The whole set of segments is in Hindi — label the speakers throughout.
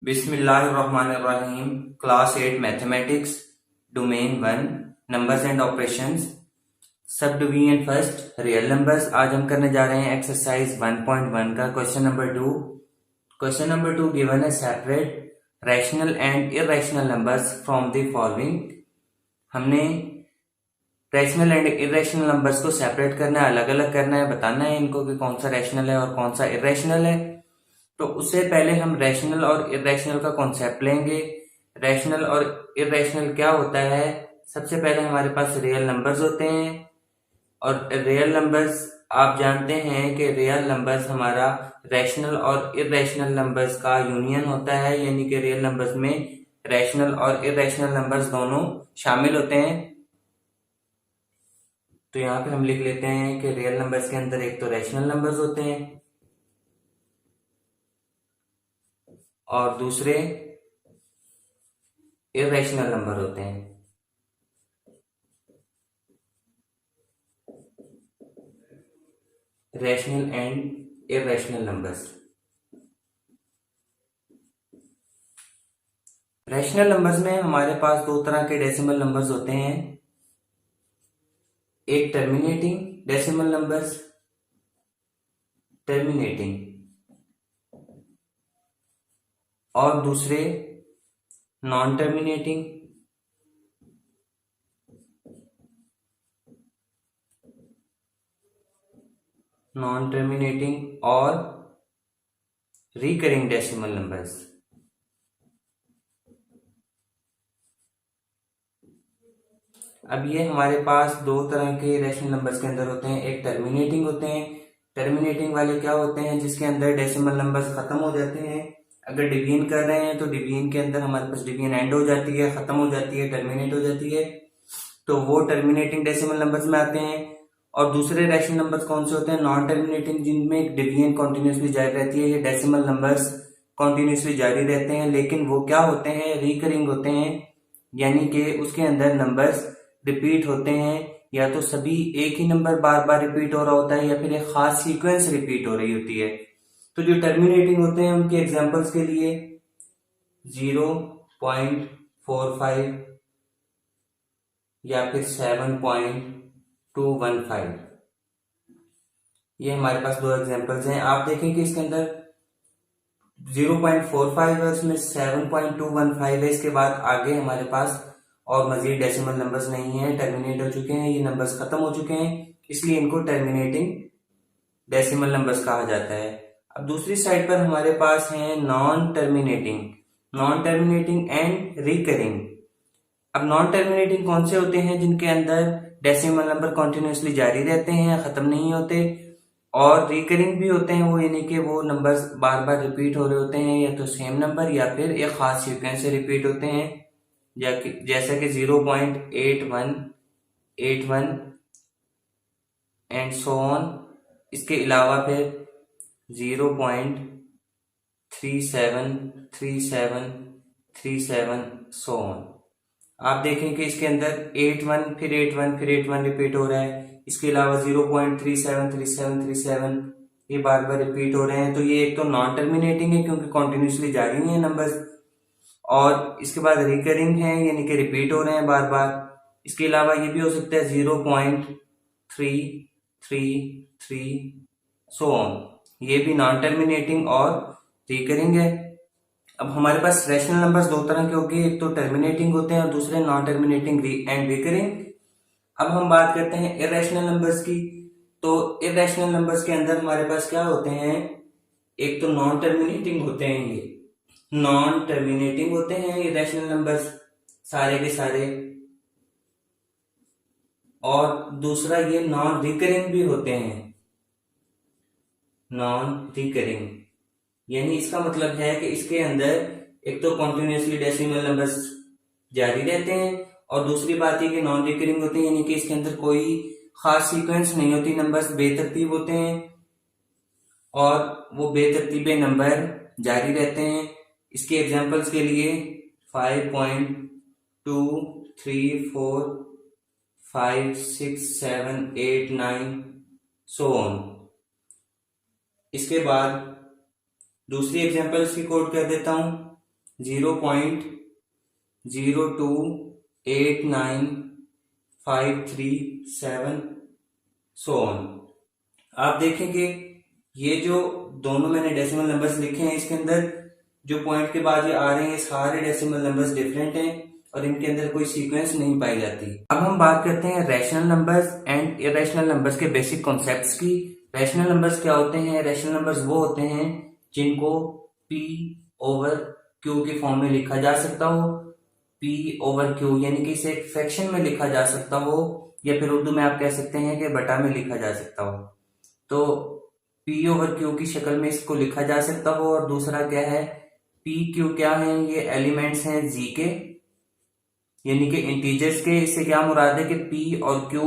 Speaker 1: बिस्मिल्लाहिर्रहमानिर्रहीम। Class 8 mathematics, domain 1, numbers and operations, सब डिवीजन फर्स्ट, रियल नंबर्स। आज हम करने जा रहे हैं एक्सरसाइज 1.1 का question number 2। Question number 2 given है separate rational and irrational numbers from the following. हमने रैशनल एंड इरेशनल नंबर्स को सेपरेट करना है, अलग अलग करना है, बताना है इनको कि कौन सा रैशनल है और कौन सा इरेशनल है। तो उससे पहले हम रैशनल और इरेशनल का कॉन्सेप्ट लेंगे। रैशनल और इरेशनल क्या होता है? सबसे पहले हमारे पास रियल नंबर्स होते हैं, और रियल नंबर्स आप जानते हैं कि रियल नंबर्स हमारा रैशनल और इरेशनल नंबर्स का यूनियन होता है, यानी कि रियल नंबर्स में रैशनल और इरेशनल नंबर्स दोनों शामिल होते हैं। तो यहाँ पे हम लिख लेते हैं कि रियल नंबर्स के अंदर एक तो रैशनल नंबर्स होते हैं और दूसरे इरेशनल नंबर होते हैं। Rational and irrational numbers. Rational numbers में हमारे पास दो तरह के डेसिमल नंबर्स होते हैं, एक टर्मिनेटिंग डेसिमल नंबर्स, टर्मिनेटिंग, और दूसरे नॉन टर्मिनेटिंग। नॉन टर्मिनेटिंग और रिकरिंग डेसिमल नंबर्स। अब ये हमारे पास दो तरह के रैशनल नंबर्स के अंदर होते हैं, एक टर्मिनेटिंग होते हैं। टर्मिनेटिंग वाले क्या होते हैं? जिसके अंदर डेसिमल नंबर्स खत्म हो जाते हैं। अगर डिवीजन कर रहे हैं तो डिवीजन के अंदर हमारे पास डिवीजन एंड हो जाती है, खत्म हो जाती है, टर्मिनेट हो जाती है, तो वो टर्मिनेटिंग डेसिमल नंबर्स में आते हैं। और दूसरे रैशनल नंबर्स कौन से होते हैं? नॉन टर्मिनेटिंग, जिनमें डिवीजन कॉन्टिन्यूसली जारी रहती है। ये डेसिमल नंबर्स कॉन्टिन्यूसली जारी रहते हैं, लेकिन वो क्या होते हैं? रिकरिंग होते हैं, यानी कि उसके अंदर नंबर्स रिपीट होते हैं। या तो सभी एक ही नंबर बार बार रिपीट हो रहा होता है, या फिर एक खास सीक्वेंस रिपीट हो रही होती है। तो जो टर्मिनेटिंग होते हैं उनके एग्जांपल्स के लिए 0.45 या फिर 7.215, ये हमारे पास दो एग्जांपल्स हैं। आप देखें कि इसके अंदर 0.45 है, उसमें 7.215 है, इसके बाद आगे हमारे पास और मजीद डेसिमल नंबर्स नहीं है, टर्मिनेट हो चुके हैं, ये नंबर्स खत्म हो चुके हैं, इसलिए इनको टर्मिनेटिंग डेसिमल नंबर्स कहा जाता है। अब दूसरी साइड पर हमारे पास है non terminating. Non terminating and recurring. अब नॉन टर्मिनेटिंग कौन से होते हैं? जिनके अंदर डेसिमल नंबर कॉन्टिन्यूसली जारी रहते हैं, खत्म नहीं होते, और रिकरिंग भी होते हैं, वो यानी कि वो नंबर्स बार बार रिपीट हो रहे होते हैं, या तो सेम नंबर या फिर एक खास सीक्वेंस से रिपीट होते हैं, जैसा कि 0.8181 एंड सो ऑन। इसके अलावा फिर 0.373737 सो ऑन। आप देखें कि इसके अंदर 81 फिर 81 फिर 81 रिपीट हो रहा है। इसके अलावा 0.373737 ये बार बार रिपीट हो रहे हैं। तो ये एक तो नॉन टर्मिनेटिंग है क्योंकि कॉन्टिन्यूसली जारी नहीं है नंबर्स, और इसके बाद रिकरिंग है, यानी कि रिपीट हो रहे हैं बार बार। इसके अलावा ये भी हो सकता है 0.333 सो ऑन, ये भी नॉन टर्मिनेटिंग और रिकरिंग है। अब हमारे पास रैशनल नंबर्स दो तरह के होंगे, एक तो टर्मिनेटिंग होते हैं और दूसरे नॉन टर्मिनेटिंग एंड रिकरिंग। अब हम बात करते हैं इरेशनल नंबर्स की। तो इरेशनल नंबर्स के अंदर हमारे पास क्या होते हैं? एक तो नॉन टर्मिनेटिंग होते हैं, ये नॉन टर्मिनेटिंग होते हैं इरेशनल नंबर्स सारे के सारे, और दूसरा ये नॉन रिकरिंग भी होते हैं। नॉन रिकरिंग यानी इसका मतलब है कि इसके अंदर एक तो कॉन्टिन्यूसली डेसिमल नंबर्स जारी रहते हैं, और दूसरी बात ये कि नॉन रिकरिंग होते हैं, यानी कि इसके अंदर कोई खास सीक्वेंस नहीं होती, नंबर्स बेतरतीब होते हैं और वो बेतरतीबे नंबर जारी रहते हैं। इसके एग्जांपल्स के लिए 5.2345678 सो ऑन। इसके बाद दूसरी एग्जांपल्स की कोड कर देता हूं। 0.028953 सो ऑन। आप देखें कि ये जो दोनों मैंने डेसिमल नंबर्स लिखे हैं, इसके अंदर जो पॉइंट के बाद ये आ रहे हैं, सारे डेसिमल नंबर्स डिफरेंट हैं और इनके अंदर कोई सीक्वेंस नहीं पाई जाती। अब हम बात करते हैं rational numbers and irrational numbers के बेसिक कॉन्सेप्ट्स की। रैशनल नंबर्स क्या होते हैं? रैशनल नंबर्स वो होते हैं जिनको P ओवर Q के फॉर्म में लिखा जा सकता हो। P ओवर Q यानी कि इसे एक फ्रैक्शन में लिखा जा सकता हो, या फिर उर्दू में आप कह सकते हैं कि बटा में लिखा जा सकता हो। तो P ओवर Q की शक्ल में इसको लिखा जा सकता हो। और दूसरा क्या है, P Q क्या है? ये एलिमेंट्स हैं G के, यानी कि इंटीजर्स के। इससे क्या मुराद है कि P और Q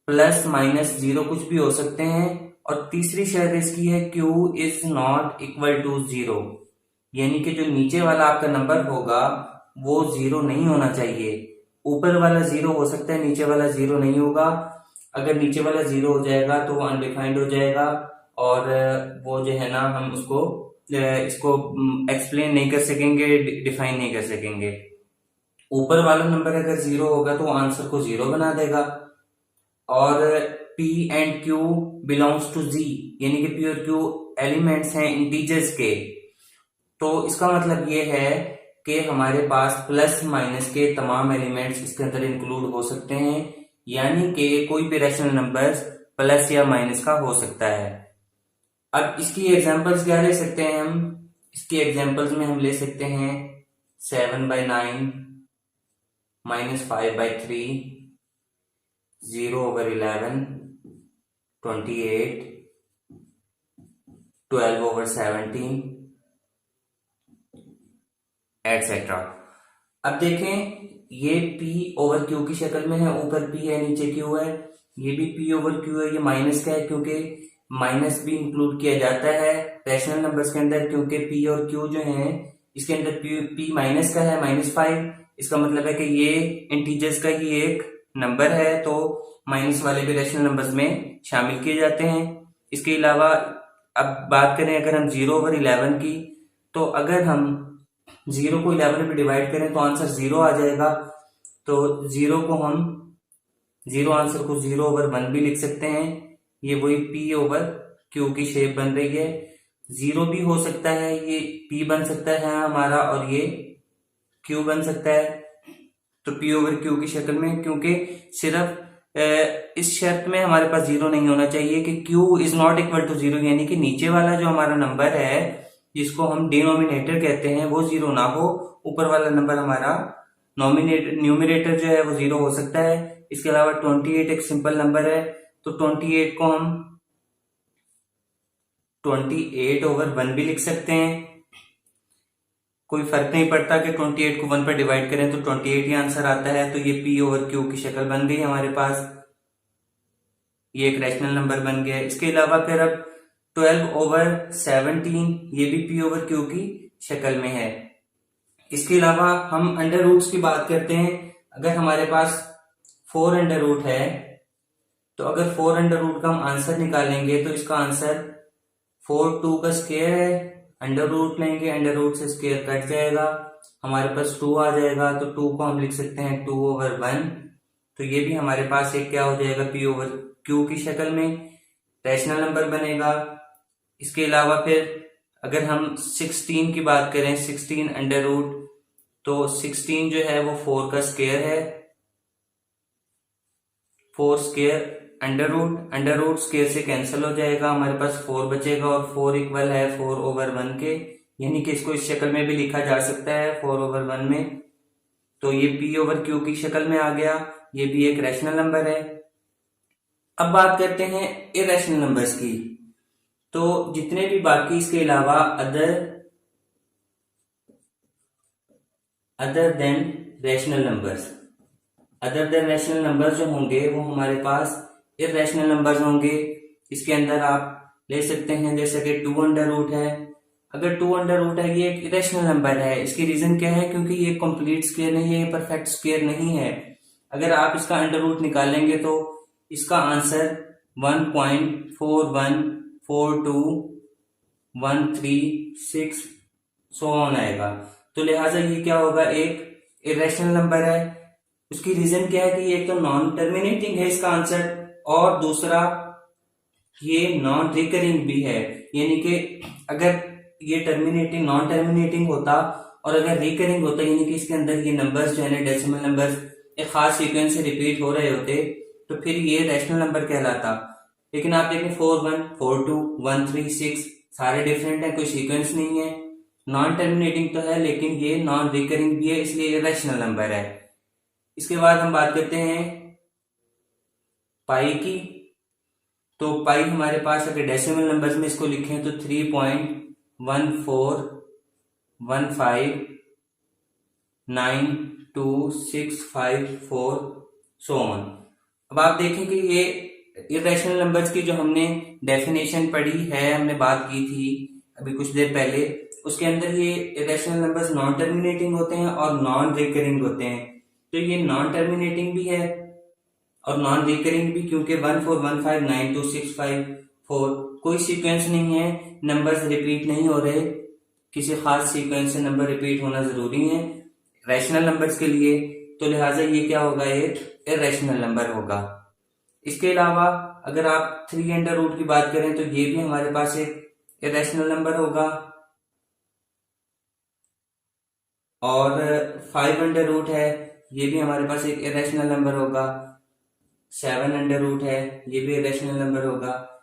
Speaker 1: प्लस माइनस जीरो कुछ भी हो सकते हैं। और तीसरी शर्त इसकी है Q is not equal to zero, यानी कि जो नीचे वाला आपका नंबर होगा वो जीरो नहीं होना चाहिए। ऊपर वाला जीरो हो सकता है, नीचे वाला जीरो नहीं होगा। अगर नीचे वाला जीरो हो जाएगा तो वो अनडिफाइंड हो जाएगा और वो जो है ना, हम उसको इसको एक्सप्लेन नहीं कर सकेंगे, डिफाइन नहीं कर सकेंगे। ऊपर वाला नंबर अगर जीरो होगा तो आंसर को जीरो बना देगा। और P and Q belongs to G, यानी कि P और Q एलिमेंट्स हैं इंटीजर्स के। तो इसका मतलब ये है कि हमारे पास प्लस माइनस के तमाम एलिमेंट्स इसके अंदर इंक्लूड हो सकते हैं, यानी कि कोई भी रैशनल नंबर प्लस या माइनस का हो सकता है। अब इसकी एग्जांपल्स क्या ले सकते हैं हम? इसकी एग्जांपल्स में हम ले सकते हैं 7/9, -5/3, 0/11, 28, 12/17 एटसेट्रा। अब देखें, ये P ओवर Q की शक्ल में है, ऊपर P है नीचे Q है। ये भी P ओवर Q है, ये माइनस का है क्योंकि माइनस भी इंक्लूड किया जाता है रैशनल नंबर्स के अंदर, क्योंकि P और Q जो है इसके अंदर P माइनस का है, -5। इसका मतलब है कि ये इंटीजर्स का ही एक नंबर है, तो माइनस वाले भी रैशनल नंबर्स में शामिल किए जाते हैं। इसके अलावा अब बात करें अगर हम 0/11 की, तो अगर हम 0 को 11 में डिवाइड करें तो आंसर 0 आ जाएगा। तो 0 आंसर को 0/1 भी लिख सकते हैं। ये वही P ओवर Q की शेप बन रही है। 0 भी हो सकता है, ये P बन सकता है हमारा, और ये Q बन सकता है। तो P ओवर Q की शक्ल में, क्योंकि सिर्फ इस शर्त में हमारे पास 0 नहीं होना चाहिए कि Q is not equal to 0, यानी कि नीचे वाला जो हमारा नंबर है जिसको हम डिनोमिनेटर कहते हैं वो 0 ना हो। ऊपर वाला नंबर हमारा न्यूमिनेटर जो है वो 0 हो सकता है। इसके अलावा 28 एक सिंपल नंबर है, तो 28 को हम 28/1 भी लिख सकते हैं। कोई फर्क नहीं पड़ता कि 28 को 1 पर डिवाइड करें तो 28 ही आंसर आता है। तो ये P ओवर Q की शक्ल बन गई हमारे पास, ये एक रैशनल नंबर बन गया। इसके अलावा फिर अब 12/17 ये भी P ओवर Q की शक्ल में है। इसके अलावा हम अंडर रूट्स की बात करते हैं। अगर हमारे पास 4 अंडर रूट है, तो अगर 4 अंडर रूट का हम आंसर निकालेंगे तो इसका आंसर 4 2 का स्क्वायर है। अंडर रूट लेंगे, अंडर रूट से स्क्वायर कट जाएगा, हमारे पास 2 आ जाएगा। तो 2 को हम लिख सकते हैं 2/1। तो ये भी हमारे पास एक क्या हो जाएगा, P ओवर Q की शक्ल में रैशनल नंबर बनेगा। इसके अलावा फिर अगर हम 16 की बात करें, 16 अंडर रूट, तो 16 जो है वो 4 का स्क्वायर है। 4 स्क्वायर अंडर रूट स्क्वायर से कैंसिल हो जाएगा, हमारे पास 4 बचेगा और 4 इक्वल है 4/1 के, यानी कि इसको इस शक्ल में भी लिखा जा सकता है 4/1 में। तो ये P ओवर Q की शक्ल में आ गया, ये भी एक रैशनल नंबर है। अब बात करते हैं इरेशनल नंबर्स की। तो जितने भी बाकी इसके अलावा अदर देन रैशनल नंबर्स जो होंगे वो हमारे पास इरेशनल नंबर्स होंगे। इसके अंदर आप ले सकते हैं जैसे कि 2 अंडर रूट है। अगर 2 अंडर रूट है, ये एक इरेशनल नंबर है। इसकी रीजन क्या है? क्योंकि ये कंप्लीट स्क्वायर नहीं है, ये परफेक्ट स्क्वायर नहीं है। अगर आप इसका अंडर रूट निकालेंगे तो इसका आंसर 1.41421366 सो ऑन आएगा। तो लिहाजा ये क्या होगा, एक इरेशनल नंबर है। उसकी रीजन क्या है कि एक तो नॉन टर्मिनेटिंग है इसका आंसर, और दूसरा ये नॉन रिकरिंग भी है। यानी कि अगर ये टर्मिनेटिंग नॉन टर्मिनेटिंग होता और अगर रिकरिंग होता, यानी कि इसके अंदर ये नंबर्स जो है ना, डेसिमल नंबर्स एक खास सीक्वेंस से रिपीट हो रहे होते, तो फिर ये रैशनल नंबर कहलाता। लेकिन आप देखें 4-1, 4-2, 1-3-6 सारे डिफरेंट है, कोई सीक्वेंस नहीं है। नॉन टर्मिनेटिंग तो है लेकिन ये नॉन रिकरिंग भी है, इसलिए ये रैशनल नंबर है। इसके बाद हम बात करते हैं पाई की। तो पाई हमारे पास अगर डेसिमल नंबर्स में इसको लिखें तो 3.14159265 सो ऑन। अब आप देखें कि ये इरेशनल नंबर्स की जो हमने डेफिनेशन पढ़ी है, हमने बात की थी अभी कुछ देर पहले, उसके अंदर ये इरेशनल नंबर्स नॉन टर्मिनेटिंग होते हैं और नॉन रिकरिंग होते हैं। तो ये नॉन टर्मिनेटिंग भी है और नॉन रिकरिंग भी, क्योंकि 141592654 कोई सीक्वेंस नहीं है, नंबर्स रिपीट नहीं हो रहे, किसी खास सीक्वेंस से नंबर रिपीट होना जरूरी है रैशनल नंबर्स के लिए। तो लिहाजा ये क्या होगा, एक इरेशनल नंबर होगा। इसके अलावा अगर आप 3 अंडर रूट की बात करें तो ये भी हमारे पास एक इरेशनल नंबर होगा, और 5 अंडर रूट है, ये भी हमारे पास एक इरेशनल नंबर होगा। 7 अंडर रूट है, ये भी इरेशनल नंबर होगा,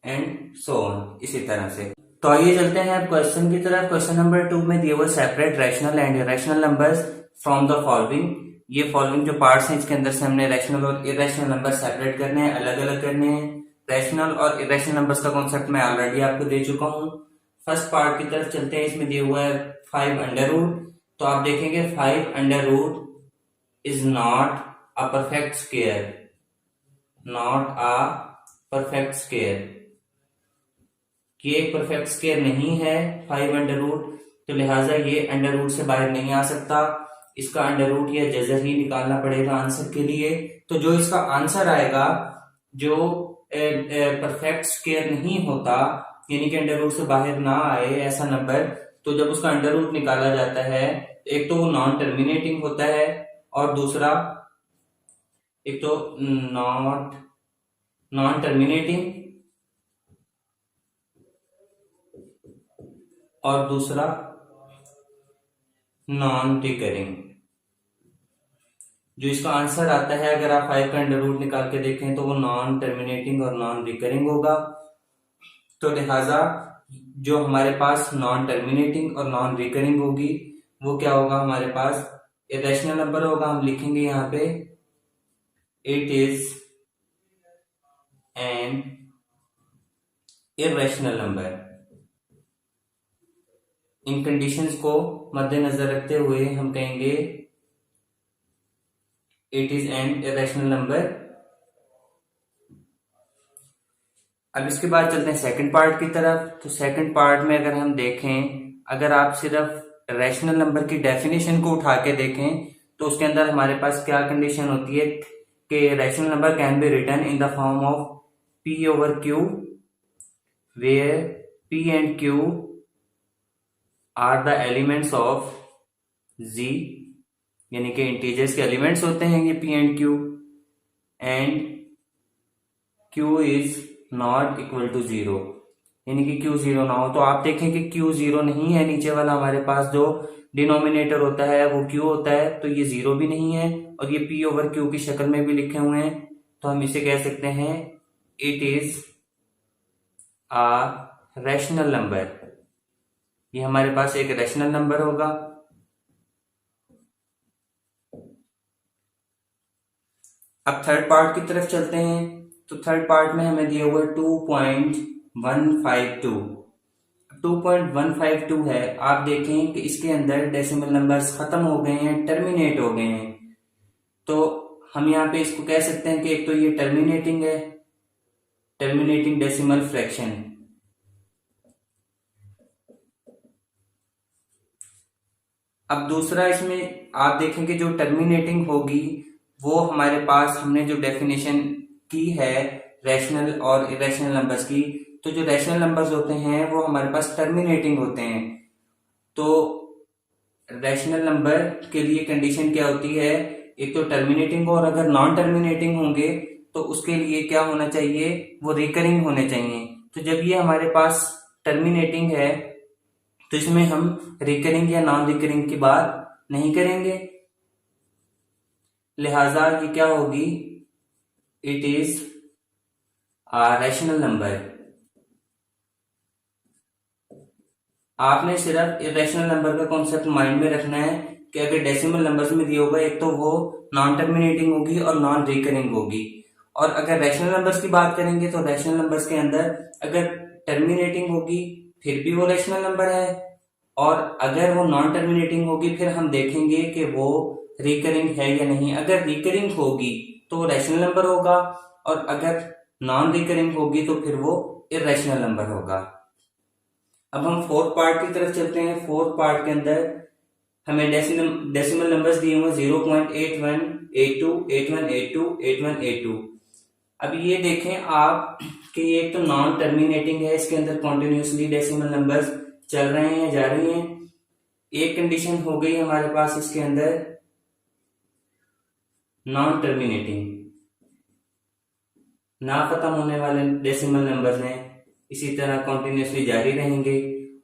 Speaker 1: एंड सो ऑन, इसी तरह से। तो आइए चलते हैं अब क्वेश्चन की तरफ। क्वेश्चन नंबर 2 में दिए हुए separate rational and irrational numbers from the following. ये फॉलोइंग जो पार्ट्स हैं इसके अंदर से हमने रैशनल और इरेशनल नंबर सेपरेट करने हैं, अलग अलग करने हैं। रैशनल और इरेशनल नंबर्स का कॉन्सेप्ट मैं ऑलरेडी आपको दे चुका हूँ। फर्स्ट पार्ट की तरफ चलते हैं। इसमें दिया हुआ है 5 अंडर रूट। तो आप देखेंगे 5 under root is not a perfect square, not a perfect square. ये एक परफेक्ट स्क्वायर नहीं है 5 अंडर रूट, तो लिहाजा ये अंडर रूट से बाहर नहीं आ सकता। इसका अंडर रूट या जजर ही निकालना पड़ेगा आंसर के लिए। तो जो इसका आंसर आएगा, जो परफेक्ट स्क्वायर नहीं होता, यानी कि अंडर रूट से बाहर ना आए ऐसा नंबर, तो जब उसका अंडर रूट निकाला जाता है, एक तो वो नॉन टर्मिनेटिंग होता है, और दूसरा एक तो नॉन टर्मिनेटिंग और दूसरा नॉन रिकरिंग। जो इसका आंसर आता है, अगर आप 5 का अंडर रूट निकाल के देखें तो वो नॉन टर्मिनेटिंग और नॉन रिकरिंग होगा। तो लिहाजा जो हमारे पास नॉन टर्मिनेटिंग और नॉन रिकरिंग होगी वो क्या होगा, हमारे पास इरेशनल नंबर होगा। हम लिखेंगे यहाँ पे it is an irrational number. In conditions को मद्देनजर रखते हुए हम कहेंगे it is an irrational number. अब इसके बाद चलते हैं सेकंड पार्ट की तरफ। तो सेकंड पार्ट में अगर हम देखें, अगर आप सिर्फ रैशनल नंबर की डेफिनेशन को उठा के देखें तो उसके अंदर हमारे पास क्या कंडीशन होती है कि rational number can be written in the form of p over q where p and q are the elements of z, यानी कि इंटीजर्स के एलिमेंट्स होते हैं ये p and q, and q is not equal to 0, यानी कि q 0 ना हो। तो आप देखें कि q 0 नहीं है, नीचे वाला हमारे पास जो डिनोमिनेटर होता है वो q होता है, तो ये 0 भी नहीं है, और ये p ओवर q की शक्ल में भी लिखे हुए हैं। तो हम इसे कह सकते हैं it is a rational number. ये हमारे पास एक रैशनल नंबर होगा। अब थर्ड पार्ट की तरफ चलते हैं। तो थर्ड पार्ट में हमें दिया हुआ 2.152। 2.152 है। आप देखें कि इसके अंदर डेसिमल नंबर्स खत्म हो गए हैं, टर्मिनेट हो गए हैं। तो हम यहाँ पे इसको कह सकते हैं कि एक तो ये टर्मिनेटिंग है, टर्मिनेटिंग डेसिमल फ्रैक्शन। अब दूसरा इसमें आप देखें कि जो टर्मिनेटिंग होगी वो हमारे पास, हमने जो डेफिनेशन की है रैशनल और इरेशनल नंबर्स की, तो जो रैशनल नंबर्स होते हैं वो हमारे पास टर्मिनेटिंग होते हैं। तो रैशनल नंबर के लिए कंडीशन क्या होती है, एक तो टर्मिनेटिंग, और अगर नॉन टर्मिनेटिंग होंगे तो उसके लिए क्या होना चाहिए, वो रिकरिंग होने चाहिए। तो जब ये हमारे पास टर्मिनेटिंग है तो इसमें हम रिकरिंग या नॉन रिकरिंग की बात नहीं करेंगे, लिहाजा ये क्या होगी, इट इज रैशनल नंबर। आपने सिर्फ इरेशनल नंबर का कॉन्सेप्ट माइंड में रखना है कि अगर डेसिमल नंबर्स में दिया होगा, एक तो वो नॉन टर्मिनेटिंग होगी और नॉन रिकरिंग होगी। और अगर रैशनल नंबर्स की बात करेंगे तो रैशनल नंबर्स के अंदर अगर टर्मिनेटिंग होगी फिर भी वो रैशनल नंबर है, और अगर वो नॉन टर्मिनेटिंग होगी फिर हम देखेंगे कि वो रिकरिंग है या नहीं। अगर रिकरिंग होगी तो वो रैशनल नंबर होगा, और अगर नॉन रिकरिंग होगी तो फिर वो इरेशनल नंबर होगा। अब हम फोर्थ पार्ट की तरफ चलते हैं। फोर्थ पार्ट के अंदर हमें डेसिमल नंबर्स दिए हुए 0.81, 82, 8182, 8182। अब ये देखें आप कि ये एक तो नॉन टर्मिनेटिंग है, इसके अंदर कॉन्टिन्यूसली डेसिमल नंबर्स चल रहे हैं, जा रही हैं। एक कंडीशन हो गई हमारे पास इसके अंदर नॉन टर्मिनेटिंग, ना खत्म होने वाले डेसिमल नंबर्स हैं, इसी तरह कॉन्टिन्यूसली जारी रहेंगे।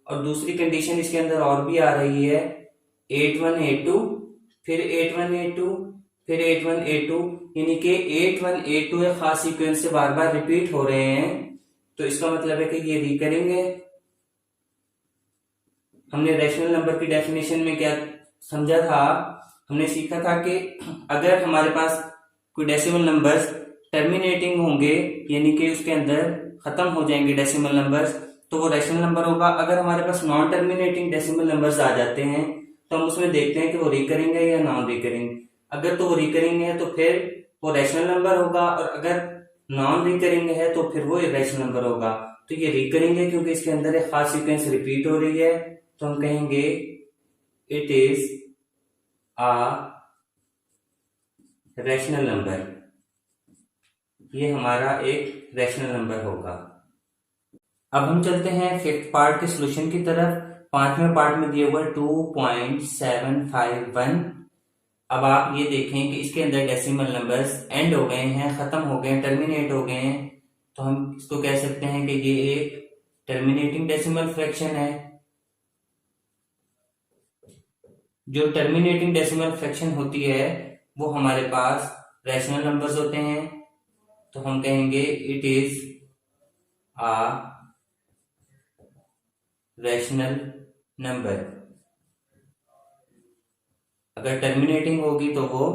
Speaker 1: और दूसरी कंडीशन इसके अंदर और भी आ रही है 8182, फिर 8182, फिर 8182, यानी कि 8182 एक खास सीक्वेंस से बार बार रिपीट हो रहे हैं, तो इसका मतलब है कि ये रिकरिंग है। हमने रैशनल नंबर की डेफिनेशन में क्या समझा था, हमने सीखा था कि अगर हमारे पास कोई डेसिमल नंबर्स टर्मिनेटिंग होंगे, यानी कि उसके अंदर खत्म हो जाएंगे डेसिमल नंबर्स, तो वो रैशनल नंबर होगा। अगर हमारे पास नॉन टर्मिनेटिंग डेसिमल नंबर्स आ जाते हैं तो हम उसमें देखते हैं कि वो रिकरिंग है या नॉन रिकरिंग। अगर तो वो रिकरिंग है तो फिर वो रैशनल नंबर होगा, और अगर नॉन रिकरिंग है तो फिर वो इरेशनल नंबर होगा। तो ये रिकरिंग है क्योंकि इसके अंदर एक खास सीक्वेंस रिपीट हो रही है, तो हम कहेंगे it is a rational number. ये हमारा एक रैशनल नंबर होगा। अब हम चलते हैं फिफ्थ पार्ट के सॉल्यूशन की तरफ। पांचवें पार्ट में दिया हुआ 2.751। अब आप ये देखें कि इसके अंदर डेसिमल नंबर्स एंड हो गए हैं, खत्म हो गए हैं, टर्मिनेट हो गए हैं, तो हम इसको कह सकते हैं कि ये एक टर्मिनेटिंग डेसिमल फ्रैक्शन है। जो टर्मिनेटिंग डेसिमल फ्रैक्शन होती है वो हमारे पास रैशनल नंबर्स होते हैं, तो हम कहेंगे it is a rational number. अगर टर्मिनेटिंग होगी तो वो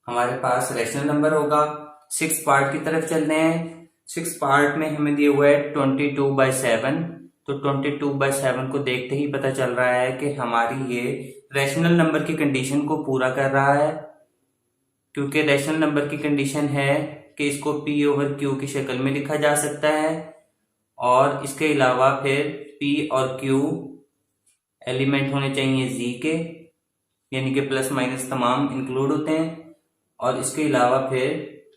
Speaker 1: हमारे पास रैशनल नंबर होगा। सिक्स पार्ट की तरफ चलते हैं। सिक्स पार्ट में हमें दिया हुआ है 22/7। तो 22/7 को देखते ही पता चल रहा है कि हमारी ये रैशनल नंबर की कंडीशन को पूरा कर रहा है, क्योंकि रैशनल नंबर की कंडीशन है कि इसको P/Q की शक्ल में लिखा जा सकता है, और इसके अलावा फिर P और Q एलिमेंट होने चाहिए Z के, यानी कि प्लस माइनस तमाम इंक्लूड होते हैं, और इसके अलावा फिर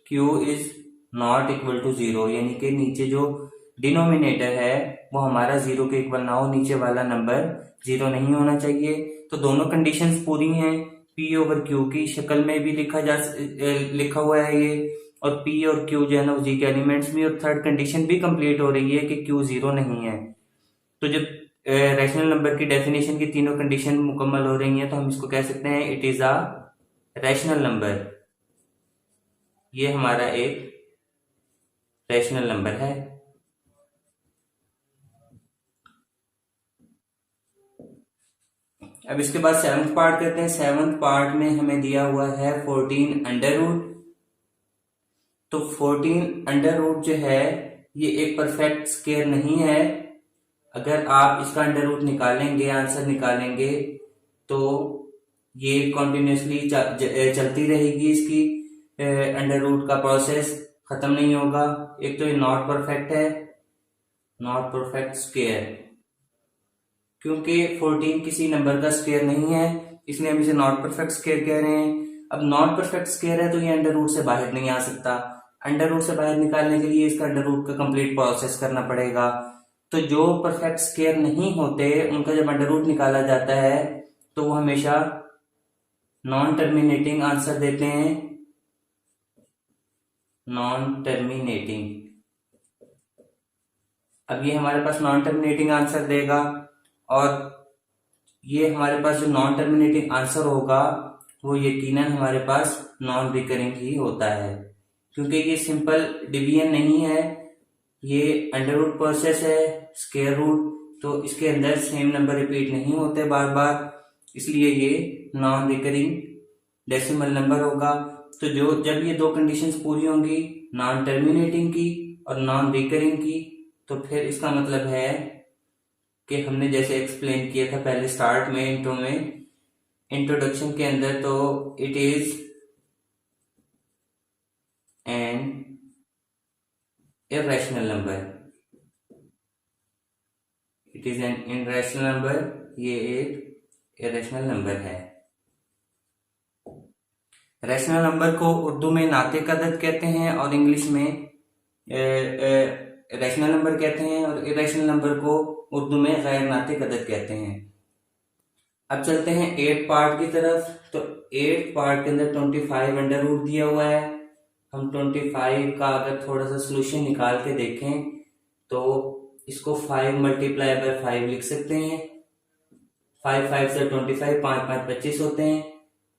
Speaker 1: Q is not equal to 0, यानी कि नीचे जो डिनोमिनेटर है वो हमारा 0 के इक्वल ना हो, नीचे वाला नंबर 0 नहीं होना चाहिए। तो दोनों कंडीशंस पूरी हैं। P/Q की शक्ल में भी लिखा हुआ है ये, और P और Q जो है ना जी के एलिमेंट्स भी, और थर्ड कंडीशन भी कंप्लीट हो रही है कि Q 0 नहीं है। तो जब रैशनल नंबर की डेफिनेशन की तीनों कंडीशन मुकम्मल हो रही हैं तो हम इसको कह सकते हैं it is a rational number. ये हमारा एक रैशनल नंबर है। अब इसके बाद सेवंथ पार्ट करते हैं। सेवंथ पार्ट में हमें दिया हुआ है 14 अंडर रूट। तो 14 अंडर रूट जो है ये एक परफेक्ट स्क्वायर नहीं है। अगर आप इसका अंडर रूट निकालेंगे, आंसर निकालेंगे, तो ये कॉन्टिन्यूसली चलती रहेगी, इसकी अंडर रूट का प्रोसेस खत्म नहीं होगा। एक तो ये नॉट परफेक्ट है, नॉट परफेक्ट स्क्वायर, क्योंकि 14 किसी नंबर का स्क्वायर नहीं है, इसलिए हम इसे नॉट परफेक्ट स्क्वायर कह रहे हैं। अब नॉट परफेक्ट स्क्वायर है तो ये अंडर रूट से बाहर नहीं आ सकता। अंडर रूट से बाहर निकालने के लिए इसका अंडर रूट का कंप्लीट प्रोसेस करना पड़ेगा। तो जो परफेक्ट स्क्वायर नहीं होते उनका जब अंडर रूट निकाला जाता है तो वो हमेशा नॉन टर्मिनेटिंग आंसर देते हैं, नॉन टर्मिनेटिंग। अब ये हमारे पास नॉन टर्मिनेटिंग आंसर देगा, और ये हमारे पास जो नॉन टर्मिनेटिंग आंसर होगा वो यकीनन हमारे पास नॉन रिकरिंग ही होता है, क्योंकि ये सिंपल डिवीजन नहीं है, ये अंडर रूट प्रोसेस है, स्क्वायर रूट, तो इसके अंदर सेम नंबर रिपीट नहीं होते बार बार, इसलिए ये नॉन रिकरिंग डेसिमल नंबर होगा। तो जब ये दो कंडीशंस पूरी होंगी, नॉन टर्मिनेटिंग की और नॉन रिकरिंग की, तो फिर इसका मतलब है कि हमने जैसे एक्सप्लेन किया था पहले स्टार्ट में इंट्रोडक्शन के अंदर, तो it is an irrational number, it is an irrational number, ये एक इरेशनल नंबर है। रैशनल नंबर को उर्दू में नातिक अदद कहते हैं और इंग्लिश में रैशनल नंबर कहते हैं, और इरेशनल नंबर को उर्दू में गैर नातिक अदद कहते हैं। अब चलते हैं 8 पार्ट की तरफ। तो 8 पार्ट के अंदर 25 अंडर रूट दिया हुआ है। हम 25 का अगर थोड़ा सा सोल्यूशन निकाल के देखें तो इसको 5 मल्टीप्लाई बाय 5 लिख सकते हैं। 5 5 से 25, 5 5 25 होते हैं।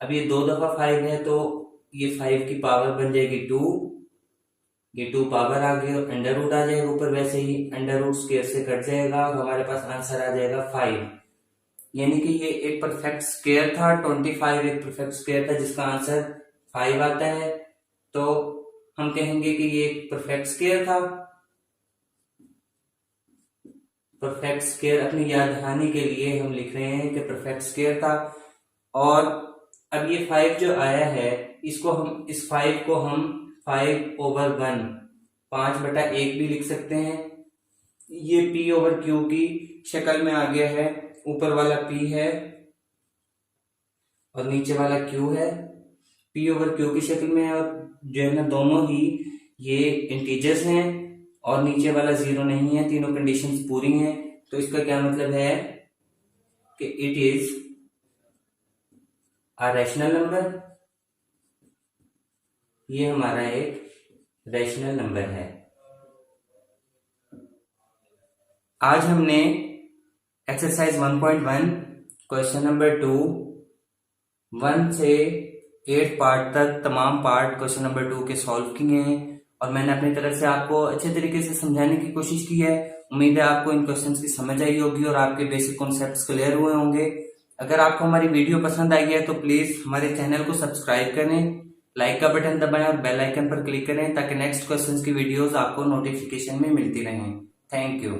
Speaker 1: अब ये 2 दफा 5 है तो ये 5 की पावर बन जाएगी 2, ये 2 पावर आ गई और अंडर रूट आ जाएगा ऊपर, वैसे ही अंडर रूट स्क्वायर से कट जाएगा और हमारे पास आंसर आ जाएगा 5। यानी कि ये एक परफेक्ट स्क्वायर था, 25 एक परफेक्ट स्क्वायर था जिसका आंसर 5 आता है, तो हम कहेंगे कि ये एक परफेक्ट स्क्वायर था। परफेक्ट स्क्वायर अपनी याद दहानी के लिए हम लिख रहे हैं कि परफेक्ट स्क्वायर था। और अब ये 5 जो आया है इसको हम, इस 5 को हम 5/1 5/1 भी लिख सकते हैं। ये p/q की शक्ल में आ गया है, ऊपर वाला p है और नीचे वाला q है, p/q की शक्ल में है। और जो है ना दोनों ही ये इंटीजर्स हैं और नीचे वाला 0 नहीं है, तीनों कंडीशंस पूरी हैं। तो इसका क्या मतलब है कि it is a rational number, ये हमारा एक रैशनल नंबर है। आज हमने एक्सरसाइज 1.1 क्वेश्चन नंबर 2 1 से 8 पार्ट तक तमाम पार्ट क्वेश्चन नंबर 2 के सॉल्व किए हैं और मैंने अपनी तरफ से आपको अच्छे तरीके से समझाने की कोशिश की है। उम्मीद है आपको इन क्वेश्चंस की समझ आई होगी और आपके बेसिक कॉन्सेप्ट्स क्लियर हुए होंगे। अगर आपको हमारी वीडियो पसंद आई है तो प्लीज हमारे चैनल को सब्सक्राइब करें, लाइक का बटन दबाएं और बेल आइकन पर क्लिक करें ताकि नेक्स्ट क्वेश्चंस की वीडियोस आपको नोटिफिकेशन में मिलती रहें। Thank you.